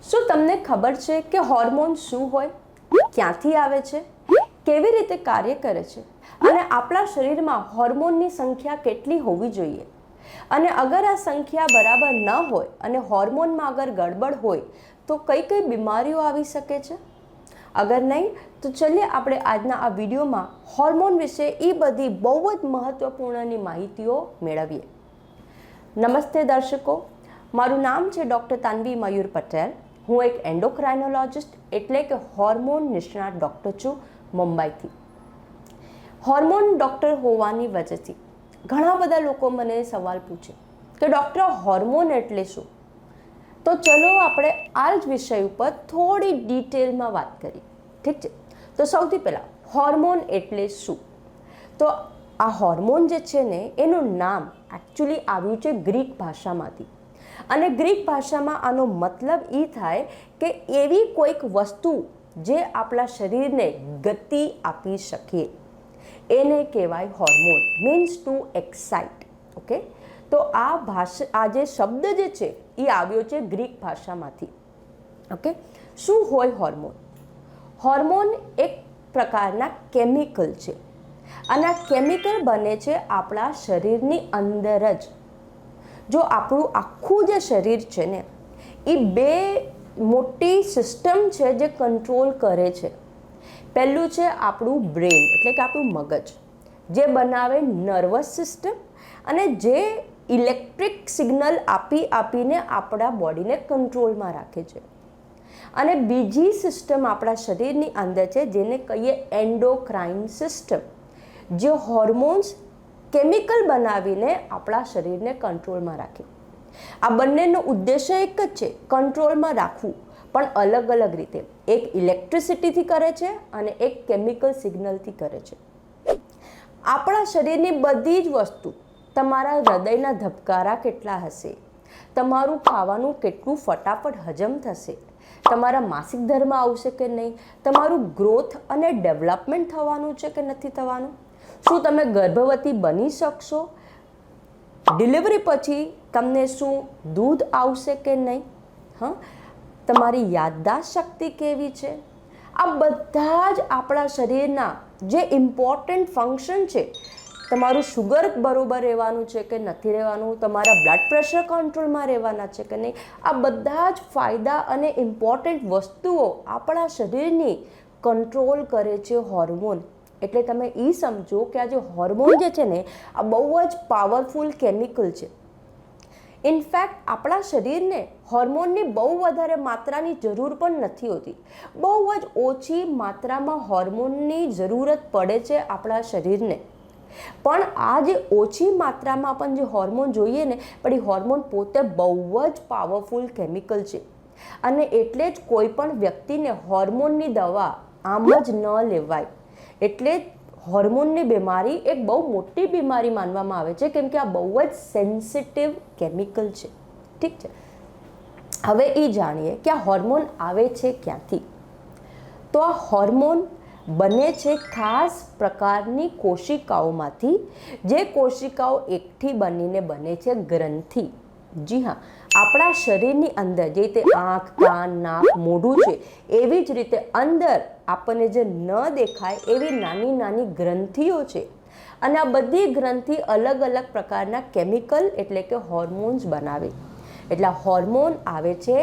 શું તમને ખબર છે કે હોર્મોન શું હોય, ક્યાંથી આવે છે, કેવી રીતે કાર્ય કરે છે અને આપણા શરીરમાં હોર્મોનની સંખ્યા કેટલી હોવી જોઈએ? અને અગર આ સંખ્યા બરાબર ન હોય અને હોર્મોનમાં અગર ગડબડ હોય તો કઈ કઈ બીમારીઓ આવી શકે છે? અગર નહીં તો ચલીએ આપણે આજના આ વિડીયોમાં હોર્મોન વિશે એ બધી બહુ જ મહત્વપૂર્ણની માહિતીઓ મેળવીએ. નમસ્તે દર્શકો, મારું નામ છે ડૉક્ટર તાનવી મયુર પટેલ. હું એક એન્ડોક્રાઇનોલોજિસ્ટ એટલે કે હોર્મોન નિષ્ણાત ડૉક્ટર છું મુંબઈથી. હોર્મોન ડૉક્ટર હોવાની વજહથી ઘણા બધા લોકો મને સવાલ પૂછે કે ડૉક્ટર હોર્મોન એટલે શું? તો ચલો આપણે આ જ વિષય ઉપર થોડી ડિટેલમાં વાત કરીએ. ઠીક છે, તો સૌથી પહેલાં હોર્મોન એટલે શું? તો આ હોર્મોન જે છે ને એનું નામ એકચ્યુઅલી આવ્યું છે ગ્રીક ભાષામાંથી. અને ગ્રીક ભાષામાં આનો મતલબ એ થાય કે એવી કોઈક વસ્તુ જે આપણા શરીરને ગતિ આપી શકે એને કહેવાય hormone, means to excite. Okay, તો આ જે શબ્દ જે છે એ આવ્યો છે ગ્રીક ભાષામાંથી. ઓકે, શું હોય હોર્મોન? હોર્મોન એક પ્રકારના કેમિકલ છે અને આ કેમિકલ બને છે આપણા શરીરની અંદર જ. જો આપણું આખું જે શરીર છે ને એ બે મોટી સિસ્ટમ છે જે કંટ્રોલ કરે છે. પહેલું છે આપણું બ્રેન એટલે કે આપણું મગજ, જે બનાવે નર્વસ સિસ્ટમ અને જે ઇલેક્ટ્રિક સિગ્નલ આપીને આપણા બોડીને કંટ્રોલમાં રાખે છે. અને બીજી સિસ્ટમ આપણા શરીરની અંદર છે જેને કહીએ એન્ડોક્રાઇન સિસ્ટમ, જે હોર્મોન્સ કેમિકલ બનાવીને આપણા શરીરને કંટ્રોલમાં રાખે. આ બંનેનો ઉદ્દેશ્ય એક જ છે, કંટ્રોલમાં રાખવું, પણ અલગ અલગ રીતે. એક ઇલેક્ટ્રિસિટીથી કરે છે અને એક કેમિકલ સિગ્નલથી કરે છે. આપણા શરીરની બધી જ વસ્તુ, તમારા હૃદયના ધબકારા કેટલા હશે, તમારું ખાવાનું કેટલું ફટાફટ હજમ થશે, તમારા માસિક ધર્મ આવશે કે નહીં, તમારું ગ્રોથ અને ડેવલપમેન્ટ થવાનું છે કે નથી થવાનું, શું તમે ગર્ભવતી બની શકશો, ડિલિવરી પછી તમને શું દૂધ આવશે કે નહીં, તમારી યાદદાસ્ત શક્તિ કેવી છે, આ બધા જ આપણા શરીરના જે ઇમ્પોર્ટન્ટ ફંક્શન છે, તમારું શુગર બરોબર રહેવાનું છે કે નથી રહેવાનું, તમારા બ્લડ પ્રેશર કંટ્રોલમાં રહેવાના છે કે નહીં, આ બધા જ ફાયદા અને ઇમ્પોર્ટન્ટ વસ્તુઓ આપણા શરીરની કંટ્રોલ કરે છે હોર્મોન. એટલે તમે એ સમજો કે આ જે હોર્મોન જે છે ને આ બહુ જ પાવરફુલ કેમિકલ છે. ઇનફેક્ટ આપણા શરીરને હોર્મોનની બહુ વધારે માત્રાની જરૂર પણ નથી હોતી. બહુ જ ઓછી માત્રામાં હોર્મોનની જરૂરત પડે છે આપણા શરીરને. પણ આ જે ઓછી માત્રામાં પણ જે હોર્મોન જોઈએ ને, પણ એ હોર્મોન પોતે બહુ જ પાવરફુલ કેમિકલ છે. અને એટલે જ કોઈ પણ વ્યક્તિને હોર્મોનની દવા આમ જ ન લેવાય. એટલે હોર્મોનની બીમારી એક બહુ મોટી બીમારી માનવામાં આવે છે, કેમ કે આ બહુ જ સેન્સિટિવ કેમિકલ છે. ઠીક છે, હવે એ જાણીએ કે આ હોર્મોન આવે છે ક્યાંથી. તો આ હોર્મોન બને છે ખાસ પ્રકારની કોશિકાઓમાંથી, જે કોશિકાઓ એકઠી બનીને બને છે ગ્રંથિ. જી હા, આપણા શરીરની અંદર જે રીતે આંખ, કાન, નાક, મોઢું છે, એવી જ રીતે અંદર આપણને જે ન દેખાય એવી નાની નાની ગ્રંથિઓ છે. અને આ બધી ગ્રંથિ અલગ અલગ પ્રકારના કેમિકલ એટલે કે હોર્મોન્સ બનાવે. એટલે હોર્મોન આવે છે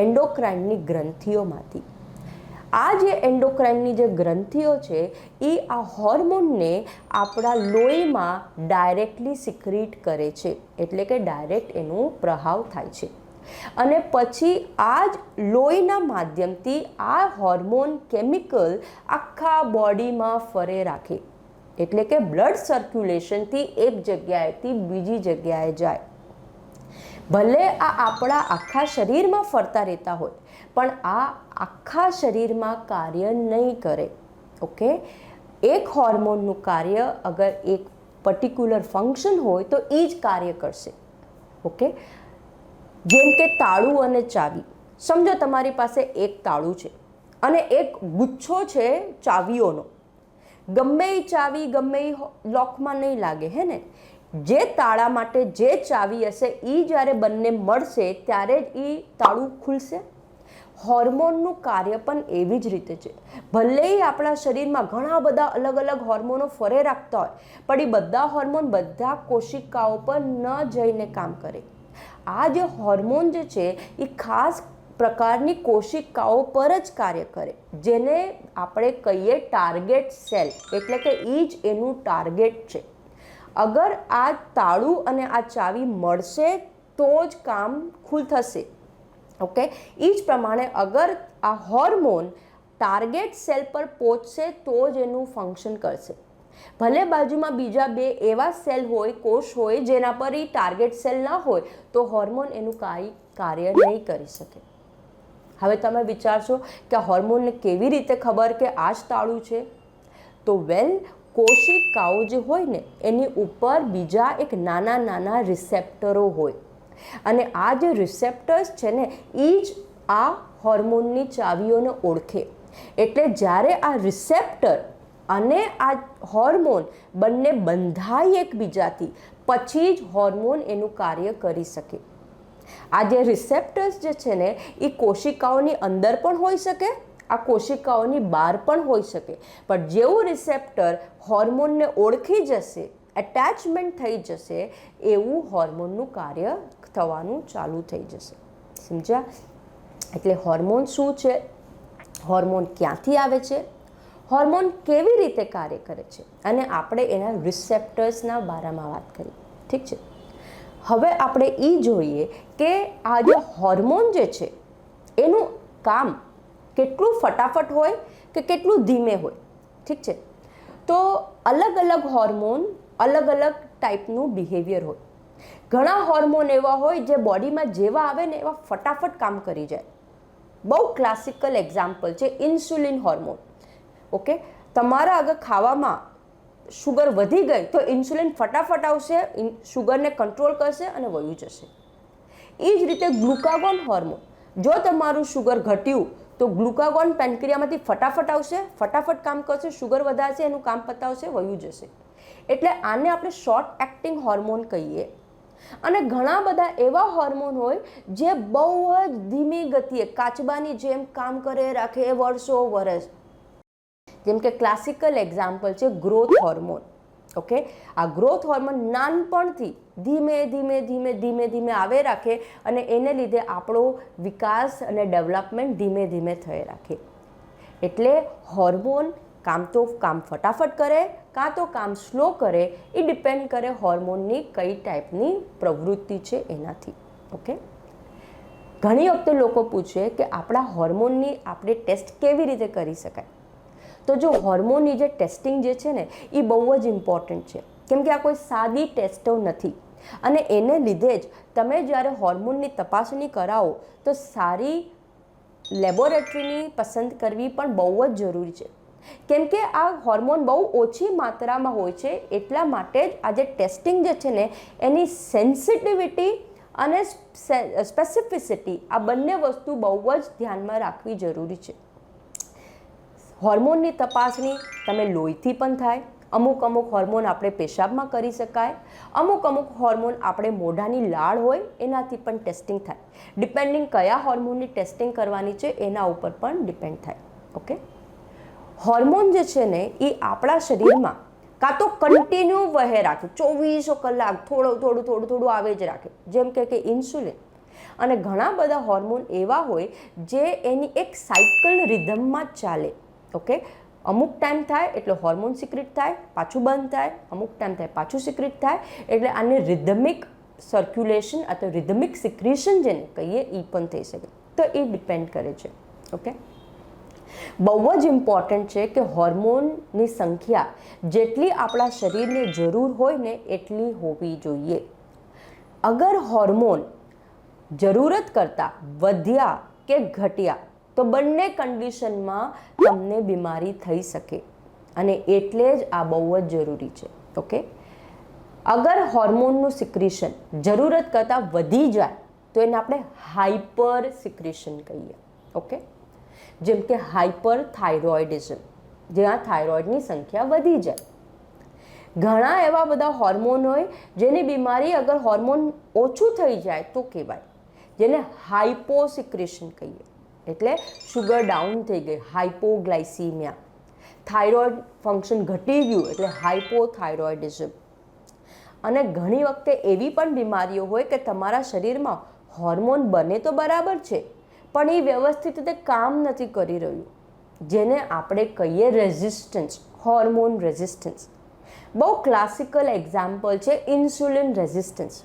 એન્ડોક્રાઇનની ગ્રંથિઓમાંથી. આ જે એન્ડોક્રાઇનની જે ગ્રંથિઓ છે એ આ હોર્મોનને આપણા લોહીમાં ડાયરેક્ટલી સિક્રીટ કરે છે, એટલે કે ડાયરેક્ટ એનો પ્રભાવ થાય છે. અને પછી આ જ લોહીના માધ્યમથી આ હોર્મોન કેમિકલ આખા બોડીમાં ફરે રાખે, એટલે કે બ્લડ સર્ક્યુલેશનથી એક જગ્યાએથી બીજી જગ્યાએ જાય. ભલે આ આપણા આખા શરીરમાં ફરતા રહેતા હોય, પણ આ આખા શરીરમાં કાર્ય નહીં કરે. ઓકે, એક હોર્મોનનું કાર્ય અગર એક પર્ટિક્યુલર ફંક્શન હોય તો એ જ કાર્ય કરશે. ઓકે, જેમ કે તાળું અને ચાવી. સમજો તમારી પાસે એક તાળું છે અને એક ગુચ્છો છે ચાવીઓનો. ગમે એ ચાવી ગમે એ લોકમાં નહીં લાગે, હે ને? જે તાળા માટે જે ચાવી હશે એ જ્યારે બંને મળશે ત્યારે જ એ તાળું ખુલશે. હોર્મોનનું કાર્ય પણ એવી જ રીતે છે. ભલે આપણા શરીરમાં ઘણા બધા અલગ અલગ હોર્મોનો ફરે રાખતા હોય, પણ એ બધા હોર્મોન બધા કોશિકાઓ પર ન જઈને કામ કરે. આ જે હોર્મોન જે છે એ ખાસ પ્રકારની કોશિકાઓ પર જ કાર્ય કરે, જેને આપણે કહીએ ટાર્ગેટ સેલ, એટલે કે એ જ એનું ટાર્ગેટ છે. અગર આ તાળું અને આ ચાવી મળશે તો જ કામ ખુલ થશે. ઓકે, એ જ પ્રમાણે અગર આ હોર્મોન ટાર્ગેટ સેલ પર પહોંચશે તો જ એનું ફંક્શન કરશે. ભલે બાજુમાં બીજા બે એવા સેલ હોય, કોષ હોય, જેના પર એ ટાર્ગેટ સેલ ના હોય તો હોર્મોન એનું કાંઈ કાર્ય નહીં કરી શકે. હવે તમે વિચારશો કે હોર્મોનને કેવી રીતે ખબર કે આ જ તાળું છે? તો કોશિકાઓ જે હોય ને એની ઉપર બીજા એક નાના નાના રિસેપ્ટરો હોય, અને આ જે રિસેપ્ટર્સ છે ને એ જ આ હોર્મોનની ચાવીઓને ઓળખે. એટલે જ્યારે આ રિસેપ્ટર અને આ હોર્મોન બંને બંધાય એકબીજાથી, પછી જ હોર્મોન એનું કાર્ય કરી શકે. આ જે રિસેપ્ટર્સ જે છે ને એ કોશિકાઓની અંદર પણ હોઈ શકે, આ કોશિકાઓની બહાર પણ હોઈ શકે, પણ જેવું રિસેપ્ટર હોર્મોનને ઓળખી જશે, એટેચમેન્ટ થઈ જશે, એવું હોર્મોનનું કાર્ય થવાનું ચાલુ થઈ જશે. સમજ્યા? એટલે હોર્મોન શું છે, હોર્મોન ક્યાંથી આવે છે, હોર્મોન કેવી રીતે કાર્ય કરે છે, અને આપણે એના રિસેપ્ટર્સના બારામાં વાત કરી. ઠીક છે, હવે આપણે એ જોઈએ કે આ જે હોર્મોન જે છે એનું કામ કેટલું ફટાફટ હોય કે કેટલું ધીમે હોય. ઠીક છે, તો અલગ અલગ હોર્મોન અલગ અલગ ટાઈપનું બિહેવિયર હોય. ઘણા હોર્મોન એવા હોય જે બોડીમાં જેવા આવે ને એવા ફટાફટ કામ કરી જાય. બહુ ક્લાસિકલ એક્ઝામ્પલ છે ઇન્સ્યુલિન હોર્મોન. ઓકે, તમારા અગર ખાવામાં શુગર વધી ગઈ તો ઇન્સ્યુલિન ફટાફટ આવશે, શુગરને કંટ્રોલ કરશે અને વયું જશે. એ જ રીતે ગ્લુકાગોન હોર્મોન, જો તમારું શુગર ઘટ્યું તો ગ્લુકાગોન પેન્ક્રિયામાંથી ફટાફટ આવશે, ફટાફટ કામ કરશે, શુગર વધારશે, એનું કામ પતાવશે, વયું જશે. એટલે આને આપણે શોર્ટ એક્ટિંગ હોર્મોન કહીએ. અને ઘણા બધા એવા હોર્મોન હોય જે બહુ જ ધીમી ગતિએ કાચબાની જેમ કામ કરે રાખે વર્ષો વર્ષ. જેમ કે ક્લાસિકલ એક્ઝામ્પલ છે ગ્રોથ હોર્મોન. ઓકે, આ ગ્રોથ હોર્મોન નાનપણથી ધીમે ધીમે ધીમે ધીમે ધીમે આવે રાખે, અને એને લીધે આપણો વિકાસ અને ડેવલપમેન્ટ ધીમે ધીમે થઈ રાખે. એટલે હોર્મોન કામ ફટાફટ કરે કાં તો કામ સ્લો કરે, એ ડિપેન્ડ કરે હોર્મોનની કઈ ટાઈપની પ્રવૃત્તિ છે એનાથી. ઓકે, ઘણી વખતે લોકો પૂછે કે આપણા હોર્મોનની આપણે ટેસ્ટ કેવી રીતે કરી શકાય? તો જો હોર્મોનની જે ટેસ્ટિંગ જે છે ને એ બહુ જ ઇમ્પોર્ટન્ટ છે, કેમ કે આ કોઈ સાદી ટેસ્ટો નથી. અને એને લીધે જ તમે જ્યારે હોર્મોનની તપાસણી કરાવો તો સારી લેબોરેટરીની પસંદ કરવી પણ બહુ જ જરૂરી છે. કેમ કે આ હોર્મોન બહુ ઓછી માત્રામાં હોય છે, એટલા માટે જ આ જે ટેસ્ટિંગ જે છે ને એની સેન્સિટિવિટી અને સ્પેસિફિસિટી, આ બંને વસ્તુ બહુ જ ધ્યાનમાં રાખવી જરૂરી છે. હોર્મોનની તપાસણી તમે લોહીથી પણ થાય, અમુક હોર્મોન આપણે પેશાબમાં કરી શકાય, અમુક હોર્મોન આપણે મોઢાની લાળ હોય એનાથી પણ ટેસ્ટિંગ થાય. ડિપેન્ડિંગ કયા હોર્મોનની ટેસ્ટિંગ કરવાની છે એના ઉપર પણ ડિપેન્ડ થાય. ઓકે, હોર્મોન જે છે ને એ આપણા શરીરમાં કાં તો કન્ટિન્યુ વહે રાખે, 24 કલાક થોડું આવે જ રાખે, જેમ કે ઇન્સ્યુલિન. અને ઘણા બધા હોર્મોન એવા હોય જે એની એક સાયકલ રિધમમાં જ ચાલે. ઓકે, અમુક ટાઈમ થાય એટલે હોર્મોન સિક્રેટ થાય, પાછું બંધ થાય, અમુક ટાઈમ થાય પાછું સિક્રેટ થાય. એટલે આને રિધમિક સર્ક્યુલેશન અથવા રિધમિક સિક્રેશન જેને કહીએ એ પણ થઈ શકે. તો એ ડિપેન્ડ કરે છે. ઓકે, બહુ જ ઇમ્પોર્ટન્ટ છે કે હોર્મોનની સંખ્યા જેટલી આપણા શરીરને જરૂર હોય ને એટલી હોવી જોઈએ. અગર હોર્મોન જરૂરત કરતાં વધ્યા કે ઘટ્યા તો બંને કન્ડિશનમાં તમને બીમારી થઈ શકે, અને એટલે જ આ બહુ જ જરૂરી છે. ઓકે, અગર હોર્મોનનું સિક્રેશન જરૂરત કરતાં વધી જાય તો એને આપણે હાઇપર સિક્રેશન કહીએ. ઓકે, જેમ કે હાઇપર થાઇરોઇડિઝમ, જ્યાં થાઇરોઇડની સંખ્યા વધી જાય. ઘણા એવા બધા હોર્મોન હોય જેની બીમારી અગર હોર્મોન ઓછું થઈ જાય તો કહેવાય, જેને હાઇપોસિક્રેશન કહીએ. એટલે શુગર ડાઉન થઈ ગઈ, હાઇપોગ્લાયસીમિયા. થાઇરોઇડ ફંક્શન ઘટી ગયું એટલે હાઇપોથાઇરોઇડિઝમ. અને ઘણી વખતે એવી પણ બીમારીઓ હોય કે તમારા શરીરમાં હોર્મોન બને તો બરાબર છે પણ એ વ્યવસ્થિત રીતે કામ નથી કરી રહ્યું, જેને આપણે કહીએ રેઝિસ્ટન્સ, હોર્મોન રેઝિસ્ટન્સ. બહુ ક્લાસિકલ એક્ઝામ્પલ છે ઇન્સ્યુલિન રેઝિસ્ટન્સ,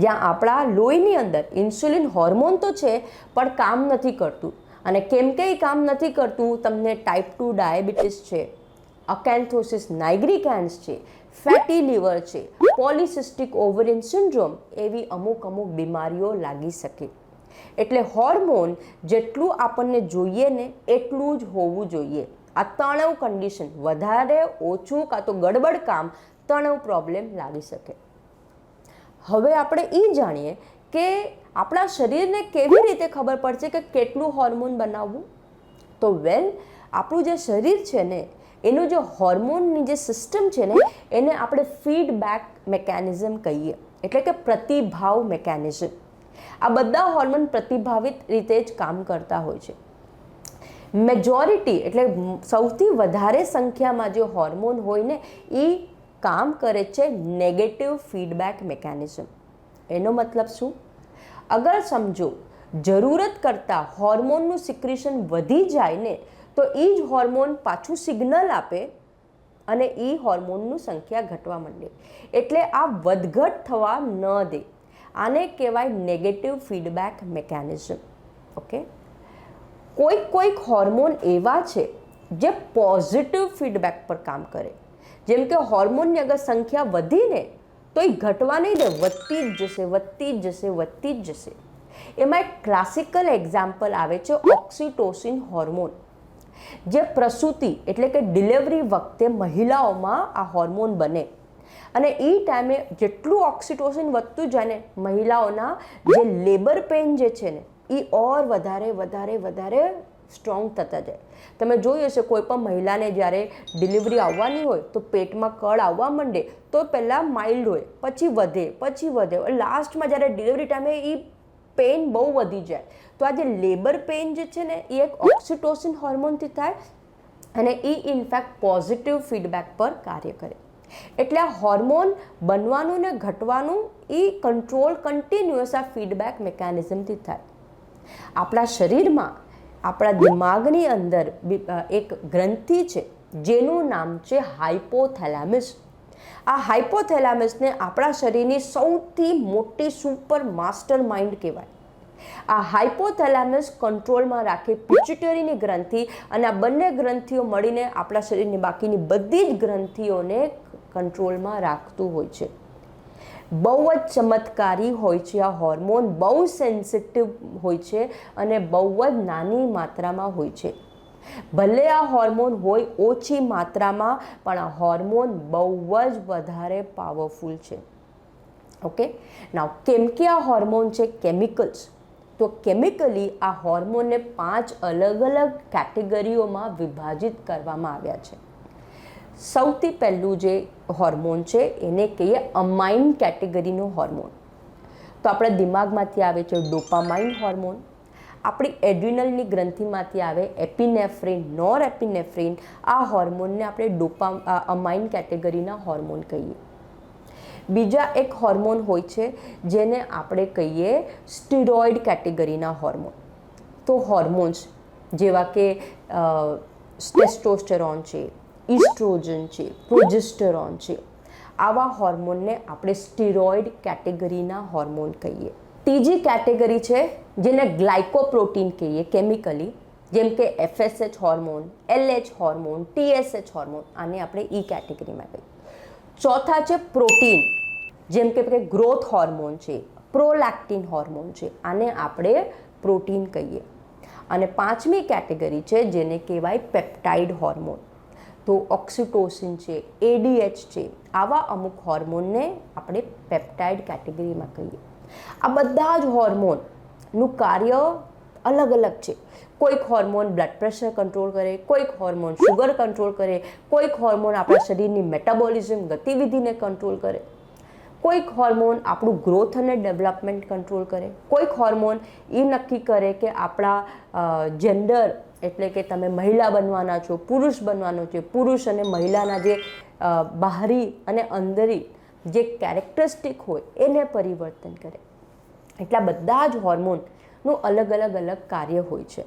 જ્યાં આપણા લોહીની અંદર ઇન્સ્યુલિન હોર્મોન તો છે પણ કામ નથી કરતું. અને કેમ કે એ કામ નથી કરતું, તમને ટાઈપ 2 ડાયાબિટીસ છે, અકેન્થોસિસ નાઇગ્રિકેન્સ છે, ફેટી લીવર છે, પોલિસિસ્ટિક ઓવરિયન સિન્ડ્રોમ એવી અમુક બીમારીઓ લાગી શકે. એટલે હોર્મોન જેટલું આપણને જોઈએ ને એટલું જ હોવું જોઈએ. આ તણાવ કન્ડિશન વધારે ઓછું કાં તો ગડબડ કામ તણાવ પ્રોબ્લેમ લાગી શકે. હવે આપણે એ જાણીએ કે આપણા શરીરને કેવી રીતે ખબર પડશે કે કેટલું હોર્મોન બનાવવું. તો આપણું જે શરીર છે ને એનું જે હોર્મોનની જે સિસ્ટમ છે ને એને આપણે ફીડબેક મિકેનિઝમ કહીએ, એટલે કે પ્રતિભાવ મિકેનિઝમ. આ બધા હોર્મોન પ્રતિભાવિત રીતે જ કામ કરતા હોય છે. મેજોરિટી એટલે સૌથી વધારે સંખ્યામાં જે હોર્મોન હોય ને એ કામ કરે છે નેગેટિવ ફીડબેક મિકેનિઝમ. એનો મતલબ શું? અગર સમજો જરૂરત કરતાં હોર્મોનનું સિક્રેશન વધી જાય ને તો એ જ હોર્મોન પાછું સિગ્નલ આપે અને એ હોર્મોનનું સંખ્યા ઘટવા માંડે. એટલે આ વધઘટ થવા ન દે. આને કહેવાય નેગેટિવ ફીડબેક મિકેનિઝમ. ઓકે, કોઈક હોર્મોન એવા છે જે પોઝિટિવ ફીડબેક પર કામ કરે. જેમ કે હોર્મોનની અગર સંખ્યા વધીને તો એ ઘટવા નહીં દે, વધતી જ જશે, વધતી જ જશે, વધતી જ જશે. એમાં એક ક્લાસિકલ એક્ઝામ્પલ આવે છે ઓક્સિટોસિન હોર્મોન, જે પ્રસૂતિ એટલે કે ડિલિવરી વખતે મહિલાઓમાં આ હોર્મોન બને. અને એ ટાઈમે જેટલું ઓક્સિટોસિન વધતું જાય ને મહિલાઓના જે લેબર પેઇન જે છે ને એ વધારે સ્ટ્રોંગ થતા જાય. તમે જોયું હશે કોઈ પણ મહિલાને જ્યારે ડિલિવરી આવવાની હોય તો પેટમાં કળ આવવા માંડે તો પહેલાં માઇલ્ડ હોય, પછી વધે, લાસ્ટમાં જ્યારે ડિલિવરી ટાઈમે એ પેઇન બહુ વધી જાય. તો આ જે લેબર પેઇન જે છે ને એ એક ઓક્સિટોસિન હોર્મોનથી થાય અને એ ઇનફેક્ટ પોઝિટિવ ફીડબેક પર કાર્ય કરે. એટલે આ હોર્મોન બનવાનું ને ઘટવાનું એ કંટ્રોલ કન્ટિન્યુઅસ આ ફીડબેક મિકેનિઝમથી થાય. આપણા શરીરમાં આપણા દિમાગની અંદર એક ગ્રંથિ છે જેનું નામ છે હાઇપોથેલેમસ. આ હાઇપોથેલેમસને આપણા શરીરની સૌથી મોટી સુપર માસ્ટર માઇન્ડ કહેવાય. આ હાઇપોથેલેમસ કંટ્રોલમાં રાખે પિટ્યુટરીની ગ્રંથિ અને આ બંને ગ્રંથિઓ મળીને આપણા શરીરની બાકીની બધી જ ગ્રંથિઓને કંટ્રોલમાં રાખતું હોય છે. બહુ જ ચમત્કારી હોય છે આ હોર્મોન, બહુ સેન્સિટિવ હોય છે અને બહુ જ નાની માત્રામાં હોય છે. ભલે આ હોર્મોન હોય ઓછી માત્રામાં પણ આ હોર્મોન બહુ જ વધારે પાવરફુલ છે. ઓકે, નાવ કેમ કે આ હોર્મોન છે કેમિકલ્સ, તો કેમિકલી આ હોર્મોનને 5 અલગ અલગ કેટેગરીઓમાં વિભાજિત કરવામાં આવ્યા છે. સૌથી પહેલું જે હોર્મોન છે એને કહીએ અમાઇન કેટેગરીનો હોર્મોન. તો આપણા દિમાગમાંથી આવે છે ડોપામાઇન હોર્મોન, આપણી એડ્રિનલની ગ્રંથિમાંથી આવે એપિનેફ્રિન, નોર એપિનેફ્રિન. આ હોર્મોનને આપણે અમાઇન કેટેગરીના હોર્મોન કહીએ. બીજા એક હોર્મોન હોય છે જેને આપણે કહીએ સ્ટીરોઇડ કેટેગરીના હોર્મોન. તો હોર્મોન્સ જેવા કે ટેસ્ટોસ્ટેરોન છે, ઇસ્ટ્રોજન છે, પ્રોજેસ્ટેરોન છે, આવા હોર્મોનને આપણે સ્ટીરોઇડ કેટેગરીના હોર્મોન કહીએ. ત્રીજી કેટેગરી છે જેને ગ્લાયકોપ્રોટીન કહીએ કેમિકલી, જેમ કે FSH hormone, LH hormone, TSH hormone, આને આપણે ઈ કેટેગરીમાં કહીએ. ચોથા છે પ્રોટીન, જેમ કે ગ્રોથ હોર્મોન છે, પ્રોલેક્ટિન હોર્મોન છે, આને આપણે પ્રોટીન કહીએ. અને પાંચમી કેટેગરી છે જેને કહેવાય પેપ્ટાઇડ હોર્મોન. તો ઓક્સિટોસિન છે, ADH છે, આવા અમુક હોર્મોનને આપણે પેપ્ટાઇડ કેટેગરીમાં કહીએ. આ બધા જ હોર્મોનનું કાર્ય અલગ અલગ છે. કોઈક હોર્મોન બ્લડ પ્રેશર કંટ્રોલ કરે, કોઈક હોર્મોન શુગર કંટ્રોલ કરે, કોઈક હોર્મોન આપણા શરીરની મેટાબોલિઝમ ગતિવિધિને કંટ્રોલ કરે, કોઈક હોર્મોન આપણું ગ્રોથ અને ડેવલપમેન્ટ કંટ્રોલ કરે, કોઈક હોર્મોન એ નક્કી કરે કે આપણા જેન્ડર એટલે કે તમે મહિલા બનવાના છો, પુરુષ બનવાનો છે, પુરુષ અને મહિલાના જે બહારી અને અંદરી જે કેરેક્ટરિસ્ટિક હોય એને પરિવર્તન કરે. એટલા બધા જ હોર્મોનનું અલગ કાર્ય હોય છે.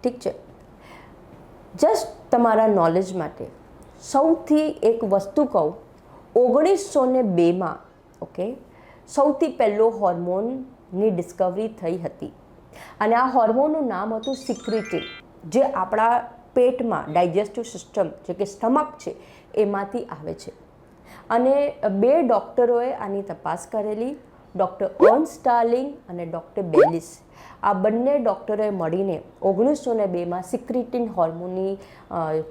ઠીક છે. જસ્ટ તમારા નોલેજ માટે સૌથી એક વસ્તુ કહું, 1902માં ઓકે સૌથી પહેલો હોર્મોનની ડિસ્કવરી થઈ હતી અને આ હોર્મોનનું નામ હતું સિક્રેટિન, જે આપણા પેટમાં ડાયજેસ્ટિવ સિસ્ટમ જે કે સ્ટમક છે એમાંથી આવે છે. અને 2 ડૉક્ટરોએ આની તપાસ કરેલી, ડૉક્ટર અર્ન્સ્ટ સ્ટાર્લિંગ અને ડૉક્ટર બેલિસ. આ બંને ડૉક્ટરોએ મળીને 1902માં સિક્રેટિન હોર્મોનની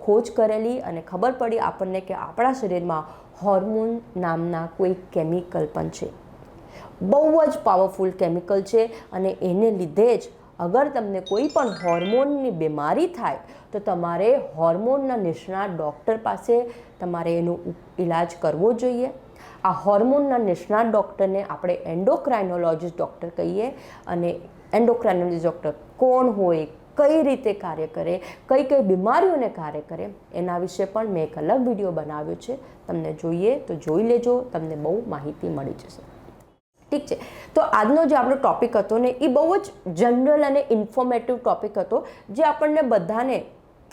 ખોજ કરેલી અને ખબર પડી આપણને કે આપણા શરીરમાં હોર્મોન નામના કોઈ કેમિકલ પણ છે. બહુ જ પાવરફુલ કેમિકલ છે અને એને લીધે જ અગર તમને કોઈ પણ હોર્મોનની બીમારી થાય તો તમારે હોર્મોનના નિષ્ણાત ડૉક્ટર પાસે તમારે એનો ઈલાજ કરવો જોઈએ. આ હોર્મોનના નિષ્ણાત ડૉક્ટરને આપણે એન્ડોક્રાઇનોલોજિસ્ટ ડૉક્ટર કહીએ. અને એન્ડોક્રાઇનોલોજિસ્ટ ડૉક્ટર કોણ હોય, કઈ રીતે કાર્ય કરે, કઈ કઈ બીમારીઓને કાર્ય કરે, એના વિશે પણ મેં એક અલગ વિડીયો બનાવ્યો છે. તમને જોઈએ તો જોઈ લેજો, તમને બહુ માહિતી મળી જશે. ઠીક છે. તો આજનો જે આપણો ટૉપિક હતો ને એ બહુ જ જનરલ અને ઇન્ફોર્મેટિવ ટૉપિક હતો, જે આપણને બધાને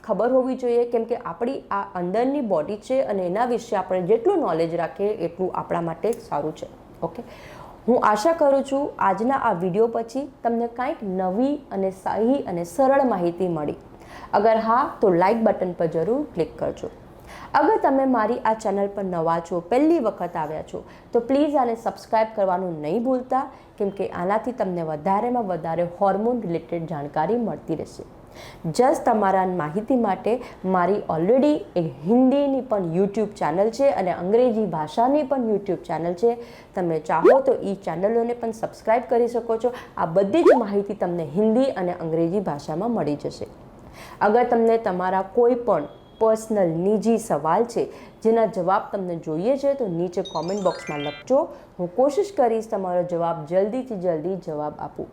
ખબર હોવી જોઈએ, કેમ કે આપણી આ અંદરની બોડી છે અને એના વિશે આપણે જેટલું નોલેજ રાખીએ એટલું આપણા માટે સારું છે. ઓકે. હું આશા કરું છું આજના આ વિડીયો પછી તમને કાંઈક નવી અને સહી અને સરળ માહિતી મળી. અગર હા તો લાઇક બટન પર જરૂર ક્લિક કરજો. અગર તમે મારી આ ચેનલ પર નવા છો, પહેલી વખત આવ્યા છો, તો પ્લીઝ આને સબસ્ક્રાઈબ કરવાનું નહીં ભૂલતા, કેમ કે આનાથી તમને વધારેમાં વધારે હોર્મોન રિલેટેડ જાણકારી મળતી રહેશે. જસ્ટ તમારા માહિતી માટે મારી ઓલરેડી એક હિન્દીની પણ યુટ્યુબ ચેનલ છે અને અંગ્રેજી ભાષાની પણ યુટ્યુબ ચેનલ છે. તમે ચાહો તો એ ચેનલોને પણ સબસ્ક્રાઈબ કરી શકો છો. આ બધી જ માહિતી તમને હિન્દી અને અંગ્રેજી ભાષામાં મળી જશે. અગર તમને તમારા કોઈ પણ પર્સનલ નિજી સવાલ છે જેના જવાબ તમને જોઈએ છે તો નીચે કોમેન્ટ બોક્સમાં લખજો. હું કોશિશ કરીશ તમારો જવાબ જલ્દીથી જલ્દી જવાબ આપું.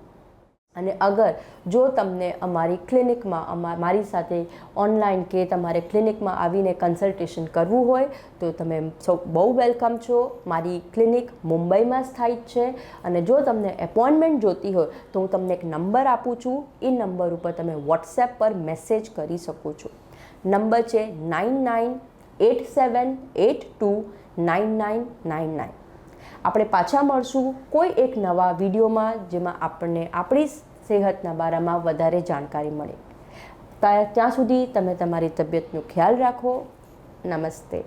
અને અગર જો તમને અમારી ક્લિનિકમાં મારી સાથે ઓનલાઈન કે તમારે ક્લિનિકમાં આવીને કન્સલ્ટેશન કરવું હોય તો તમે સૌ બહુ વેલકમ છો. મારી ક્લિનિક મુંબઈમાં સ્થાયિત છે અને જો તમને એપોઇન્ટમેન્ટ જોતી હોય તો હું તમને એક નંબર આપું છું. એ નંબર ઉપર તમે વોટ્સએપ પર મેસેજ કરી શકો છો. નંબર છે 9987829999. આપણે પાછા મળશું કોઈ એક નવા વિડીયોમાં, જેમાં આપણને આપણી સેહતના બારામાં વધારે જાણકારી મળે. ત્યાં સુધી તમે તમારી તબિયતનો ખ્યાલ રાખો. નમસ્તે.